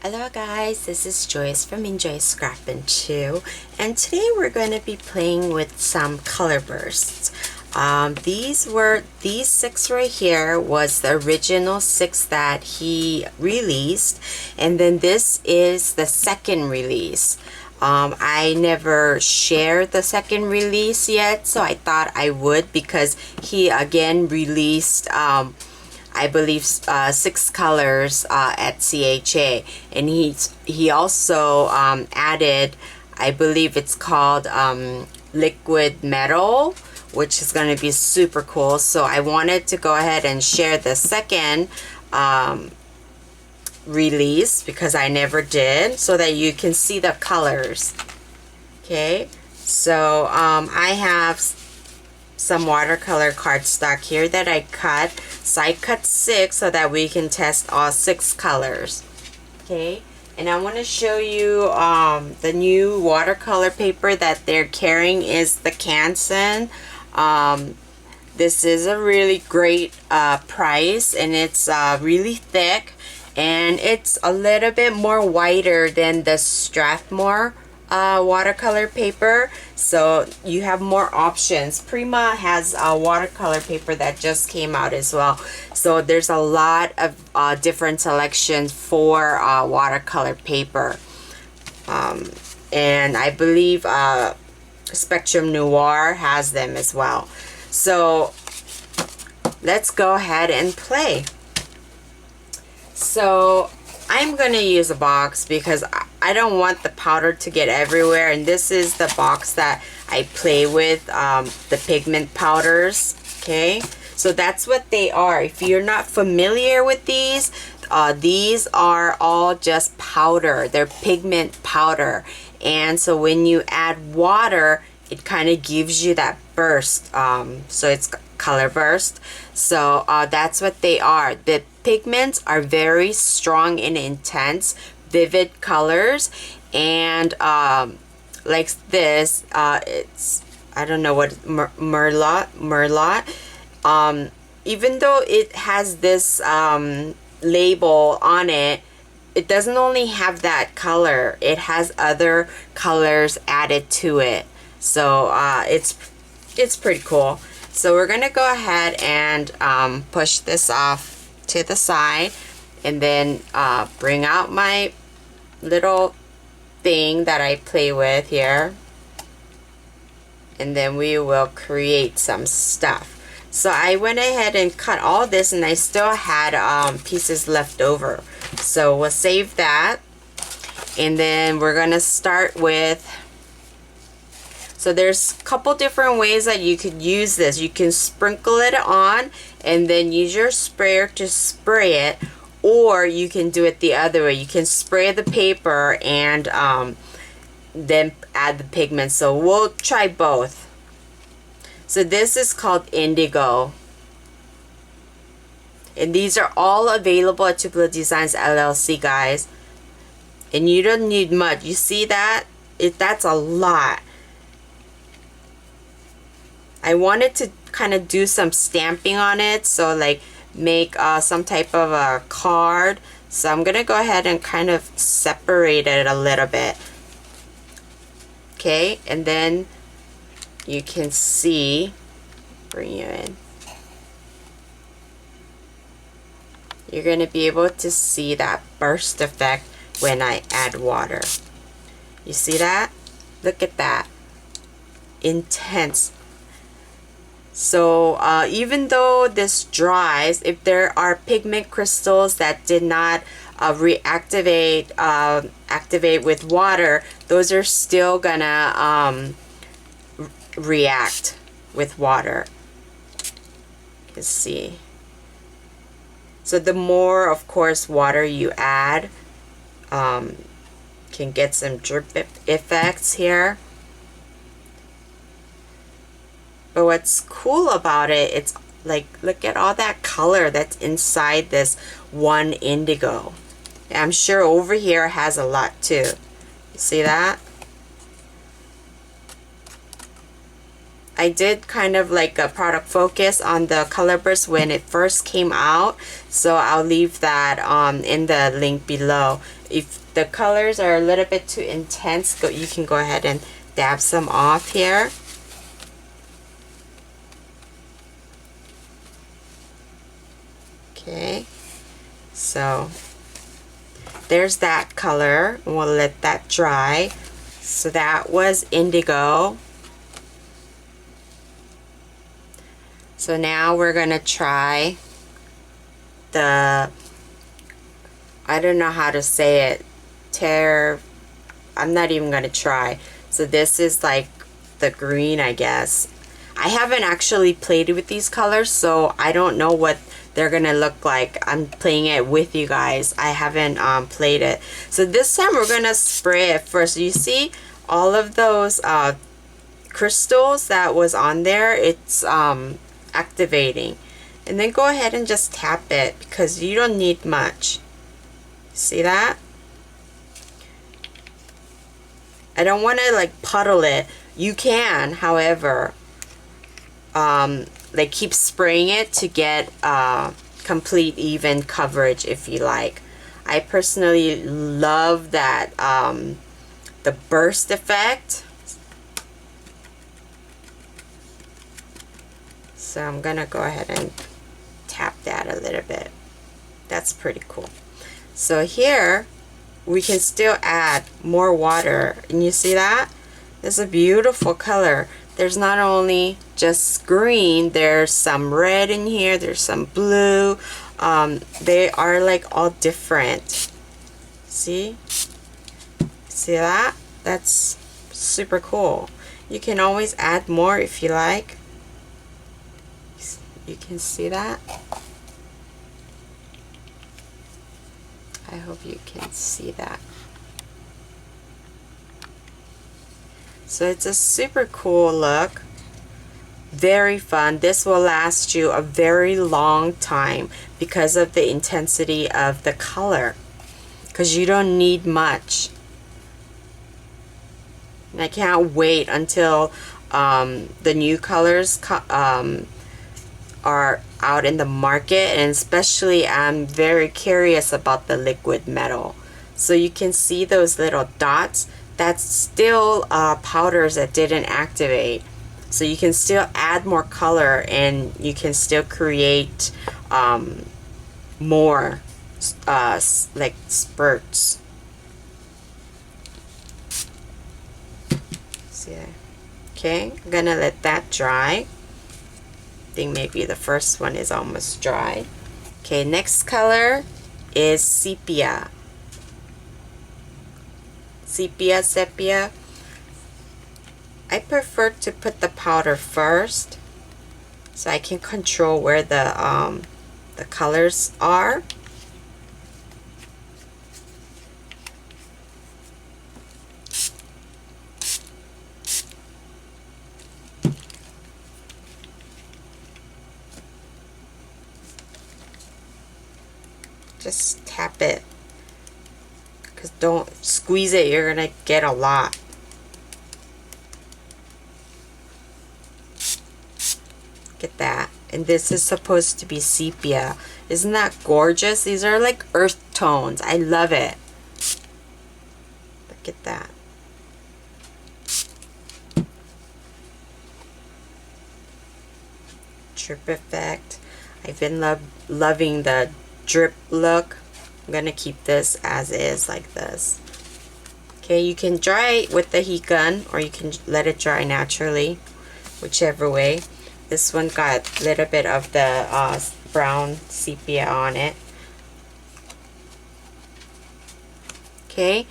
Aloha guys, this is Joyce from Enjoy Scrap and Chew, and today we're going to be playing with some color bursts. These six right here was the original six that he released, and then this is the second release. I never shared the second release yet, so I thought I would because he again released I believe 6 colors at CHA, and he also added, I believe it's called liquid metal, which is going to be super cool. So I wanted to go ahead and share the second release because I never did, so that you can see the colors. Okay, so I have some watercolor cardstock here that I cut. So I cut 6 so that we can test all 6 colors. Okay, and I want to show you the new watercolor paper that they're carrying is the Canson. This is a really great price, and it's really thick, and it's a little bit more wider than the Strathmore watercolor paper, so you have more options. Prima has a watercolor paper that just came out as well, so there's a lot of different selections for watercolor paper, and I believe Spectrum Noir has them as well. So let's go ahead and play. So I'm going to use a box because I don't want the powder to get everywhere, and this is the box that I play with, the pigment powders. Okay, so that's what they are. If you're not familiar with these are all just powder. They're pigment powder, and so when you add water, it kind of gives you that burst. So it's color burst. So that's what they are. The pigments are very strong and intense, vivid colors, and like this, it's, I don't know what, merlot. Even though it has this label on it, it doesn't only have that color, it has other colors added to it. So it's pretty cool. So we're gonna go ahead and push this off to the side, and then bring out my little thing that I play with here, and then we will create some stuff. So I went ahead and cut all this, and I still had pieces left over, so we'll save that. And then we're gonna start with, so there's a couple different ways that you could use this. You can sprinkle it on and then use your sprayer to spray it, or you can do it the other way. You can spray the paper and then add the pigment. So we'll try both. So this is called Indigo, and these are all available at Tupelo Designs LLC, guys. And you don't need much. You see that? That's a lot. I wanted to kind of do some stamping on it, so like make some type of a card. So I'm gonna go ahead and kind of separate it a little bit. Okay, and then you can see, bring you in, you're gonna be able to see that burst effect when I add water. You see that? Look at that, intense. So even though this dries, if there are pigment crystals that did not activate with water, those are still gonna react with water. You can see. So the more, of course, water you add, can get some drip effects here. But what's cool about it, it's like, look at all that color that's inside this one indigo. I'm sure over here has a lot too. You see that? I did kind of like a product focus on the color burst when it first came out, so I'll leave that in the link below. If the colors are a little bit too intense, you can go ahead and dab some off here. Okay, so there's that color. We'll let that dry. So that was Indigo. So now we're gonna try the, I don't know how to say it, I'm not even gonna try. So this is like the green, I guess. I haven't actually played with these colors, so I don't know what they're gonna look like. I'm playing it with you guys. I haven't played it. So this time we're gonna spray it first. You see all of those crystals that was on there, it's activating. And then go ahead and just tap it because you don't need much. See that? I don't want to like puddle it. You can, however, like keep spraying it to get complete even coverage if you like. I personally love that the burst effect. So I'm gonna go ahead and tap that a little bit. That's pretty cool. So here we can still add more water, and you see that? It's a beautiful color. There's not only just green, there's some red in here, there's some blue. They are like all different. See that? That's super cool. You can always add more if you like. You can see that. I hope you can see that. So it's a super cool look. Very fun. This will last you a very long time because of the intensity of the color. Because you don't need much. And I can't wait until the new colors are out in the market, and especially I'm very curious about the liquid metal. So you can see those little dots. That's still powders that didn't activate. So you can still add more color and you can still create more like spurts. See that? Okay, I'm gonna let that dry. I think maybe the first one is almost dry. Okay, next color is sepia. Sepia. I prefer to put the powder first so I can control where the colors are. Just tap it, because don't squeeze it, you're gonna get a lot. Get that. And this is supposed to be sepia. Isn't that gorgeous? These are like earth tones. I love it. Look at that. Drip effect. I've been loving the drip look. I'm gonna keep this as is, like this. Okay, you can dry it with the heat gun or you can let it dry naturally, whichever way. This one got a little bit of the brown sepia on it. Okay,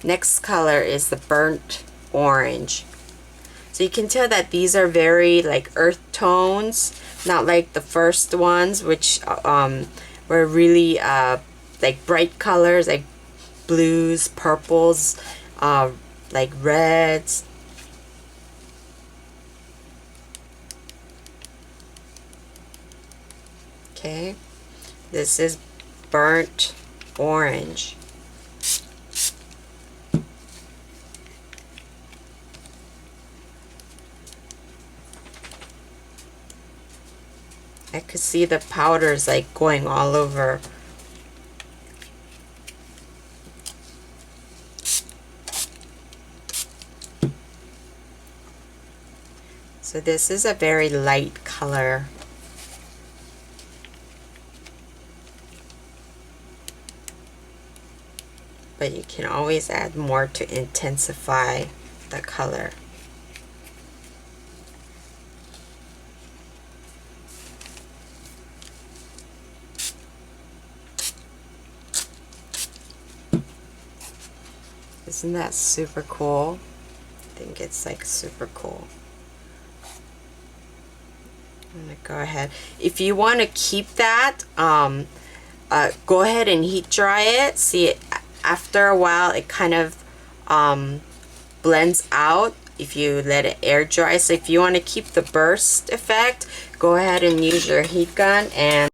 next color is the burnt orange. So you can tell that these are very like earth tones, not like the first ones, which were really like bright colors, like blues, purples, like reds. Okay, this is burnt orange. I could see the powders like going all over. So this is a very light color. But you can always add more to intensify the color. Isn't that super cool? I think it's like super cool. I'm gonna go ahead. If you want to keep that, go ahead and heat dry it. See, it after a while it kind of blends out if you let it air dry. So if you want to keep the burst effect, go ahead and use your heat gun and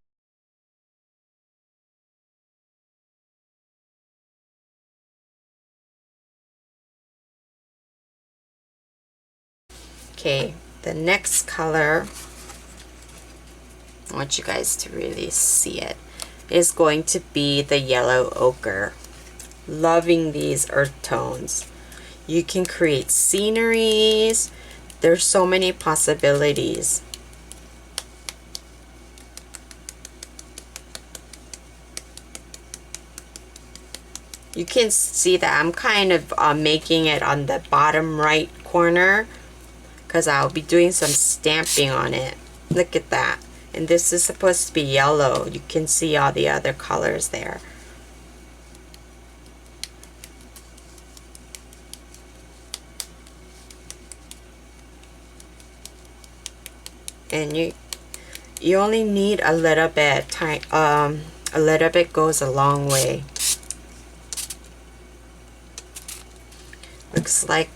okay, the next color, I want you guys to really see it, is going to be the yellow ochre. Loving these earth tones. You can create sceneries. There's so many possibilities. You can see that I'm kind of making it on the bottom right corner because I'll be doing some stamping on it. Look at that. And this is supposed to be yellow. You can see all the other colors there. And you only need a little bit. A little bit goes a long way. Looks like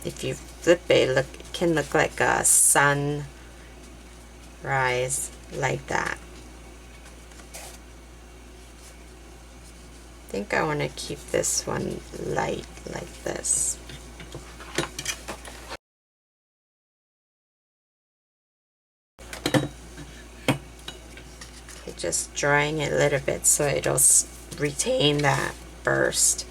if you flip it, it can look like a sunrise like that. I think I want to keep this one light like this. Okay, just drying it a little bit so it'll retain that burst.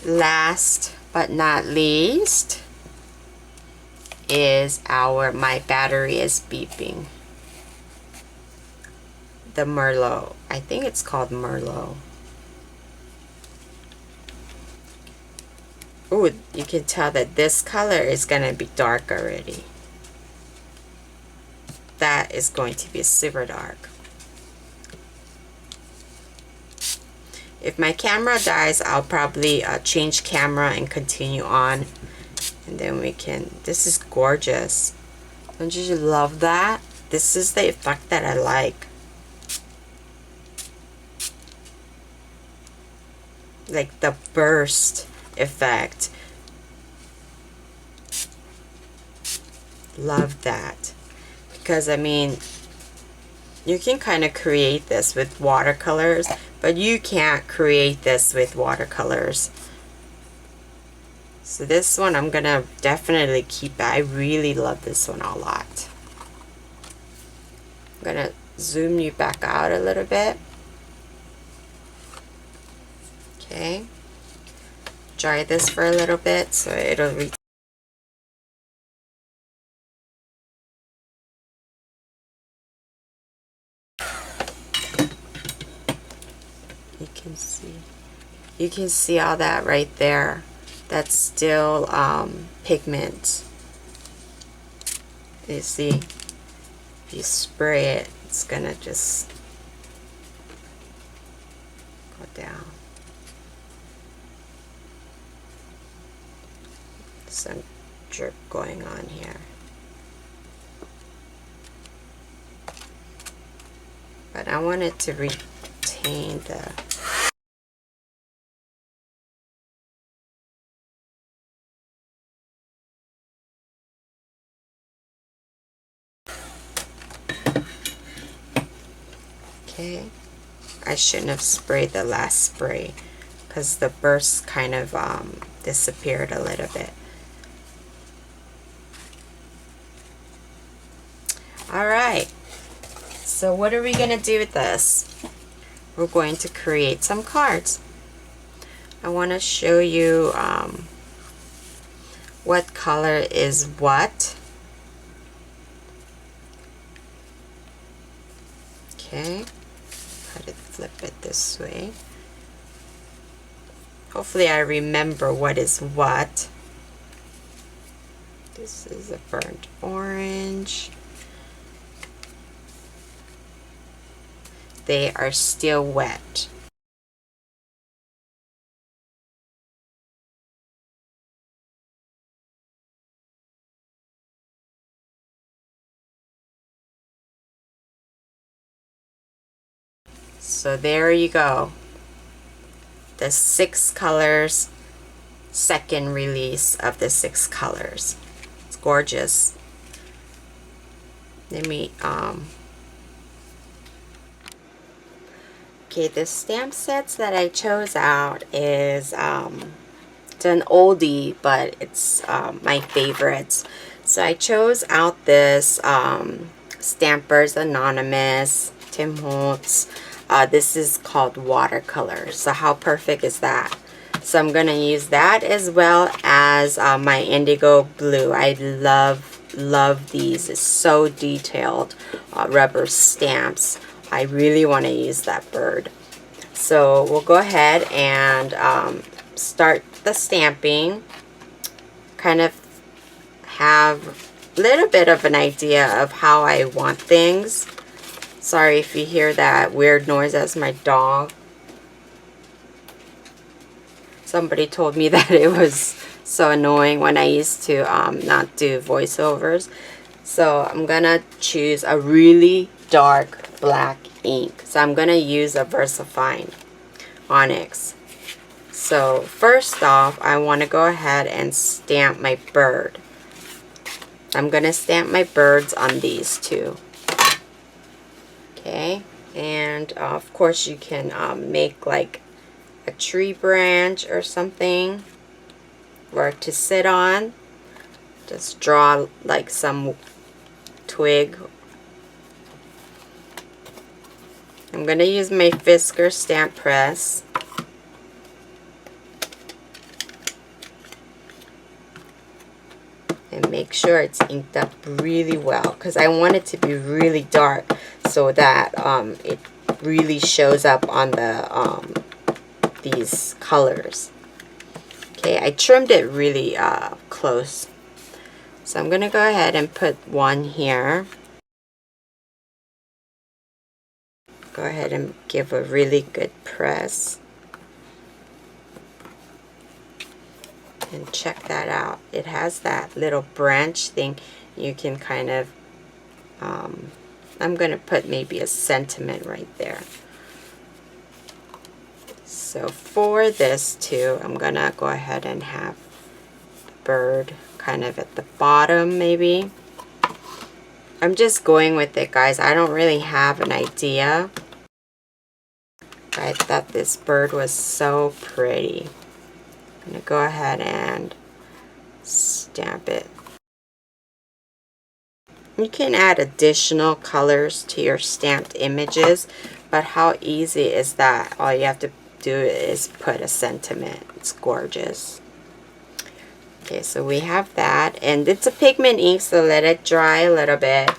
Last but not least is my battery is beeping. The merlot. I think it's called merlot. Ooh, you can tell that this color is gonna be dark already. That is going to be super dark. If my camera dies, I'll probably change camera and continue on, and then we can. This is gorgeous. Don't you love that? This is the effect that I like. Like the burst effect. Love that. Because I mean, you can kind of create this with watercolors, but you can't create this with watercolors. So this one I'm gonna definitely keep. I really love this one a lot. I'm gonna zoom you back out a little bit. Okay. Dry this for a little bit so it'll you can see all that right there. That's still pigment. You see, if you spray it, it's gonna just go down. Some drip going on here. But I want it to retain the okay. I shouldn't have sprayed the last spray because the burst kind of disappeared a little bit. All right. So what are we gonna do with this? We're going to create some cards. I want to show you what color is what. Okay, try to flip it this way. Hopefully I remember what is what. This is a burnt orange. They are still wet. So there you go. The 6 colors, second release of the 6 colors. It's gorgeous. Let me okay, the stamp sets that I chose out is it's an oldie, but it's my favorites. So I chose out this Stampers Anonymous, Tim Holtz. This is called Watercolor. So how perfect is that? So I'm going to use that as well as my Indigo Blue. I love these. It's so detailed. Rubber stamps. I really want to use that bird. So we'll go ahead and start the stamping. Kind of have a little bit of an idea of how I want things. Sorry if you hear that weird noise. That's my dog. Somebody told me that it was so annoying when I used to not do voiceovers. So I'm gonna choose a really dark black ink. So I'm gonna use a VersaFine Onyx. So first off, I want to go ahead and stamp my bird. I'm gonna stamp my birds on these two. Okay, and of course you can make like a tree branch or something or to sit on. Just draw like some twig. I'm going to use my Fisker stamp press. And make sure it's inked up really well, because I want it to be really dark so that it really shows up on the these colors. Okay, I trimmed it really close. So I'm going to go ahead and put one here. Go ahead and give a really good press. And check that out. It has that little branch thing. You can kind of, I'm going to put maybe a sentiment right there. So for this too, I'm going to go ahead and have the bird kind of at the bottom maybe. I'm just going with it, guys. I don't really have an idea. I thought this bird was so pretty. I'm going to go ahead and stamp it. You can add additional colors to your stamped images, but how easy is that? All you have to do is put a sentiment. It's gorgeous. Okay, so we have that, and it's a pigment ink, so let it dry a little bit.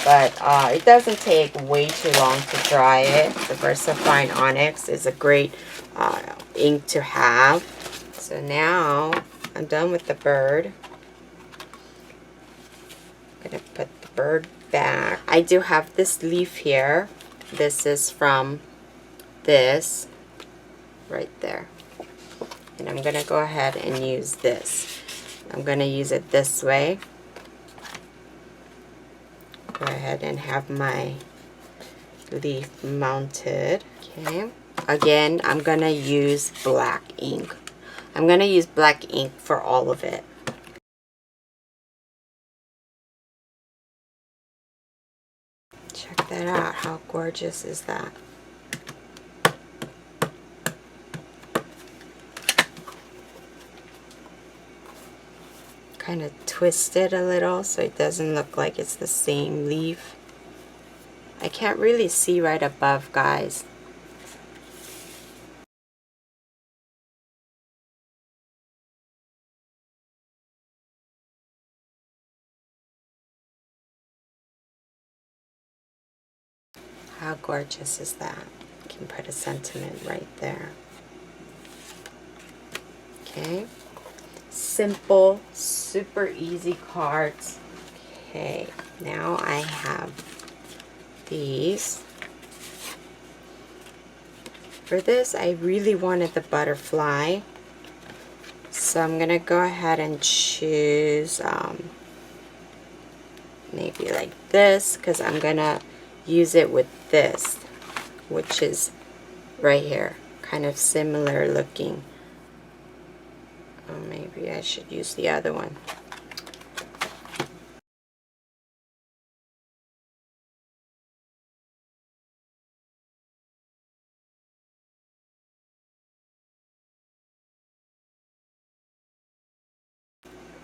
But it doesn't take way too long to dry it. The VersaFine Onyx is a great ink to have. So now I'm done with the bird. I'm going to put the bird back. I do have this leaf here. This is from this right there. And I'm going to go ahead and use this. I'm going to use it this way. Go ahead and have my leaf mounted. Okay. Again, I'm going to use black ink. I'm going to use black ink for all of it. Check that out. How gorgeous is that? kind of twist it a little so it doesn't look like it's the same leaf. I can't really see right above, guys. How gorgeous is that? You can put a sentiment right there. Okay. Simple, super easy cards. Okay, now I have these. For this, I really wanted the butterfly. So I'm gonna go ahead and choose maybe like this, because I'm gonna use it with this, which is right here, kind of similar looking. Or maybe I should use the other one.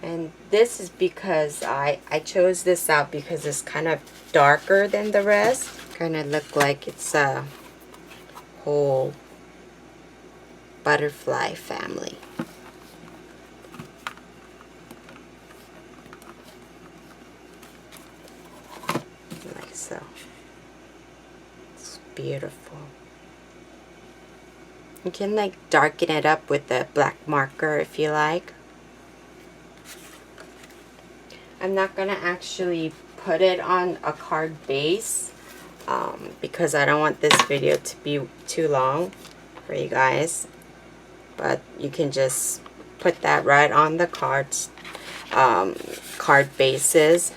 And this is because I chose this out because it's kind of darker than the rest. Kind of look like it's a whole butterfly family. Like so. It's beautiful. You can like darken it up with the black marker if you like. I'm not going to actually put it on a card base because I don't want this video to be too long for you guys. But you can just put that right on the cards, card bases.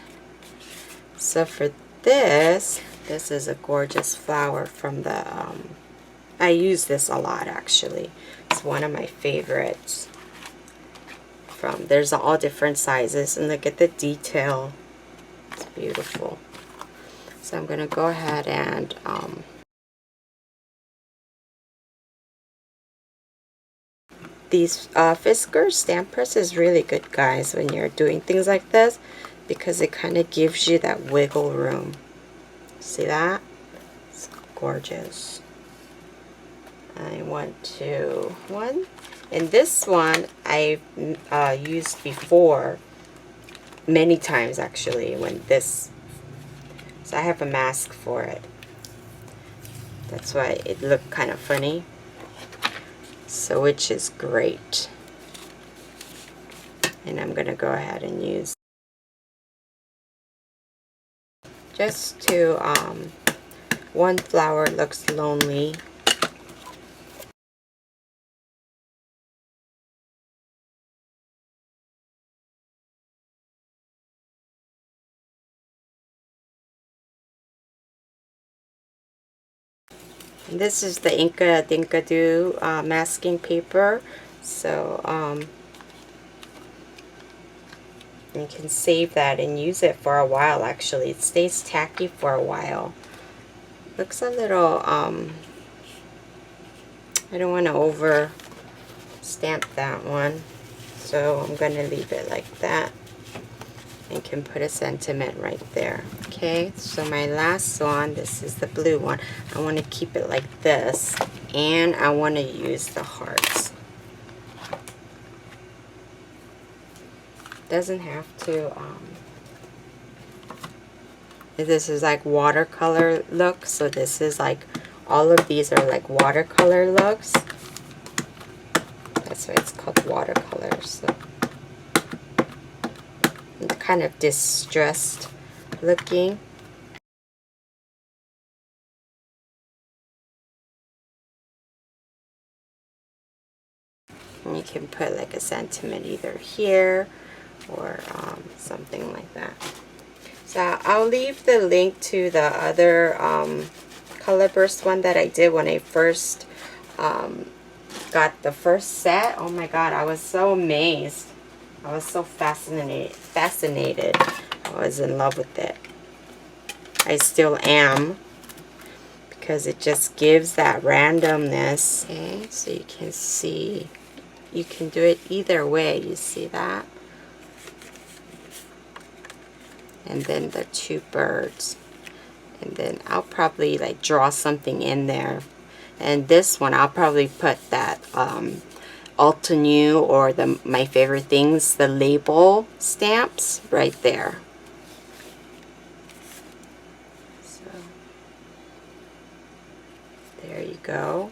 So for this is a gorgeous flower from the, I use this a lot actually. It's one of my favorites. There's all different sizes, and look at the detail. It's beautiful. So I'm going to go ahead and these Fisker stamp press is really good, guys, when you're doing things like this, because it kind of gives you that wiggle room. See that? It's gorgeous. I want to one. And this one I've used before many times actually, when this, so I have a mask for it. That's why it looked kind of funny. So which is great. And I'm gonna go ahead and use just to one flower looks lonely. And this is the Inca Dinkadu masking paper, so you can save that and use it for a while. Actually, it stays tacky for a while. Looks a little I don't want to over stamp that one, so I'm going to leave it like that and can put a sentiment right there. Okay, so my last one, this is the blue one. I want to keep it like this, and I want to use the hearts. Doesn't have to this is like watercolor look, so this is like, all of these are like watercolor looks. That's why it's called watercolor. So it's kind of distressed looking. And you can put like a sentiment either here or something like that. So I'll leave the link to the other color burst one that I did when I first got the first set. Oh my god, I was so amazed. I was so fascinated. I was in love with it. I still am, because it just gives that randomness. Okay, so you can see, you can do it either way. You see that? and then the two birds. And then I'll probably like draw something in there. And this one I'll probably put that Alta New or my favorite things, the label stamps right there. So there you go.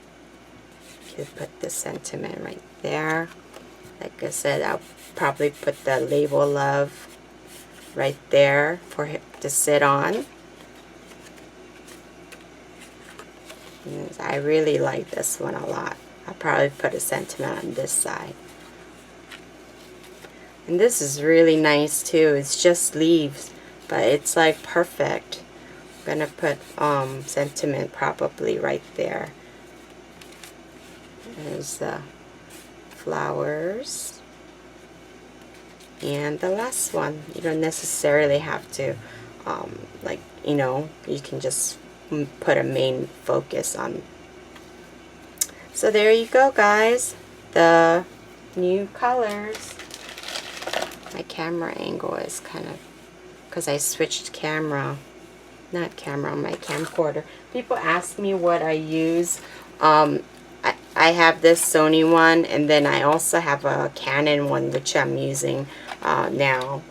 You could put the sentiment right there. Like I said, I'll probably put the label love right there for him to sit on. And I really like this one a lot. I'll probably put a sentiment on this side. And this is really nice too. It's just leaves, but it's like perfect. I'm gonna put sentiment probably right there. There's the flowers. And the last one, you don't necessarily have to like, you know, you can just put a main focus on. So there you go, guys, the new colors. My camera angle is kind of, because I switched camera, not camera, my camcorder. People ask me what I use. I have this Sony one, and then I also have a Canon one, which I'm using now.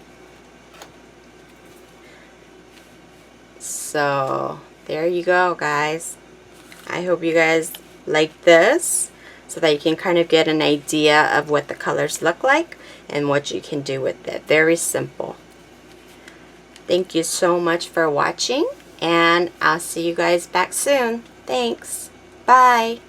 So there you go, guys. I hope you guys like this, so that you can kind of get an idea of what the colors look like and what you can do with it. Very simple. Thank you so much for watching, and I'll see you guys back soon. Thanks. Bye.